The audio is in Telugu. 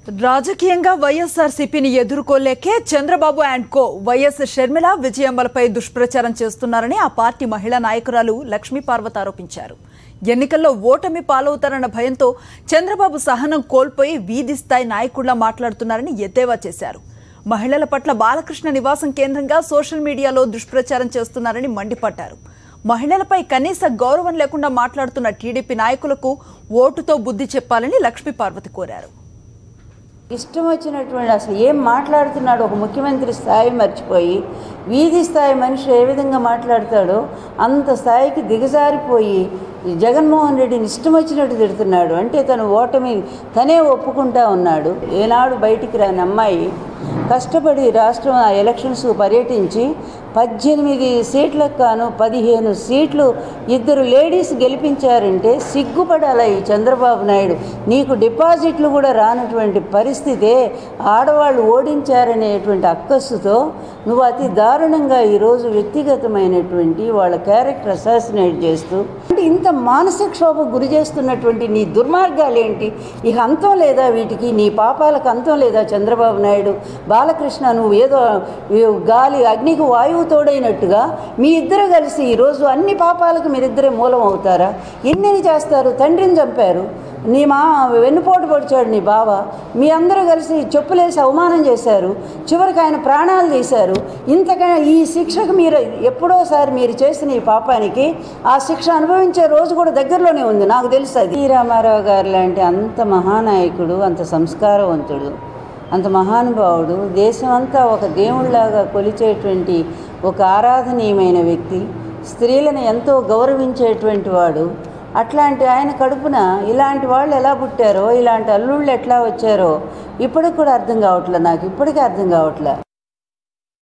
రాజకీయంగా వైఎస్ఆర్సీపీని ఎదుర్కోలేకే Chandrababu and co Y S Sharmila విజయమ్మలపై దుష్ప్రచారం చేస్తున్నారని ఆ పార్టీ మహిళా నాయకురాలు లక్ష్మీ పార్వతి ఆరోపించారు. ఎన్నికల్లో ఓటమి పాలవుతారన్న భయంతో చంద్రబాబు సహనం కోల్పోయి వీధి స్థాయి నాయకుడిలా మాట్లాడుతున్నారని ఎద్దేవా చేశారు. మహిళల పట్ల బాలకృష్ణ నివాసం కేంద్రంగా సోషల్ మీడియాలో దుష్ప్రచారం చేస్తున్నారని మండిపడ్డారు. మహిళలపై కనీస గౌరవం లేకుండా మాట్లాడుతున్న టీడీపీ నాయకులకు ఓటుతో బుద్ధి చెప్పాలని లక్ష్మీ పార్వతి కోరారు. ఇష్టం వచ్చినటువంటి అసలు ఏం మాట్లాడుతున్నాడు ఒక ముఖ్యమంత్రి స్థాయి మర్చిపోయి వీధి స్థాయి మనిషి ఏ విధంగా మాట్లాడతాడో అంత స్థాయికి దిగజారిపోయి జగన్మోహన్ రెడ్డిని ఇష్టం వచ్చినట్టు తిడుతున్నాడు. అంటే తను ఓటమి తనే ఒప్పుకుంటా ఉన్నాడు. ఏనాడు బయటికి రాని అమ్మాయి కష్టపడి రాష్ట్రం ఎలక్షన్స్ పర్యటించి 18 సీట్లకు కాను 15 సీట్లు ఇద్దరు లేడీస్ గెలిపించారంటే సిగ్గుపడాల ఈ చంద్రబాబు నాయుడు. నీకు డిపాజిట్లు కూడా రానటువంటి పరిస్థితే ఆడవాళ్ళు ఓడించారనేటువంటి అక్కస్సుతో నువ్వు అతి దారుణంగా ఈరోజు వ్యక్తిగతమైనటువంటి వాళ్ళ క్యారెక్టర్ అసాసినేట్ చేస్తూ అంటే ఇంత మానసిక క్షోభకు గురి చేస్తున్నటువంటి నీ దుర్మార్గాలు ఏంటి? ఇక అంతం లేదా వీటికి? నీ పాపాలకు అంతం లేదా? చంద్రబాబు నాయుడు బాలకృష్ణ నువ్వు ఏదో గాలి అగ్నికి వాయువు తోడైనట్టుగా మీ ఇద్దరు కలిసి ఈరోజు అన్ని పాపాలకు మీరిద్దరే మూలం అవుతారా? ఎన్నెన్ని చేస్తారు? తండ్రిని చంపారు, నీ వెన్నుపోటు పొడిచాడు నీ బావ, మీ అందరూ కలిసి చెప్పులేసి అవమానం చేశారు, చివరికి ఆయన ప్రాణాలు తీశారు. ఇంతకన్నా ఈ శిక్షకు మీరు ఎప్పుడోసారి మీరు చేసిన ఈ పాపానికి ఆ శిక్ష అనుభవించే రోజు కూడా దగ్గరలోనే ఉంది. నాకు తెలుసు అది. రామారావు గారు లాంటి అంత మహానాయకుడు, అంత సంస్కారవంతుడు, అంత మహానుభావుడు, దేశమంతా ఒక దేవుళ్లాగా కొలిచేటువంటి ఒక ఆరాధనీయమైన వ్యక్తి, స్త్రీలను ఎంతో గౌరవించేటువంటి వాడు, అట్లాంటి ఆయన కడుపున ఇలాంటి వాళ్ళు ఎలా పుట్టారో, ఇలాంటి అల్లుళ్ళు ఎట్లా వచ్చారో ఇప్పటికి కూడా అర్థం కావట్లే. నాకు ఇప్పటికీ అర్థం కావట్లే.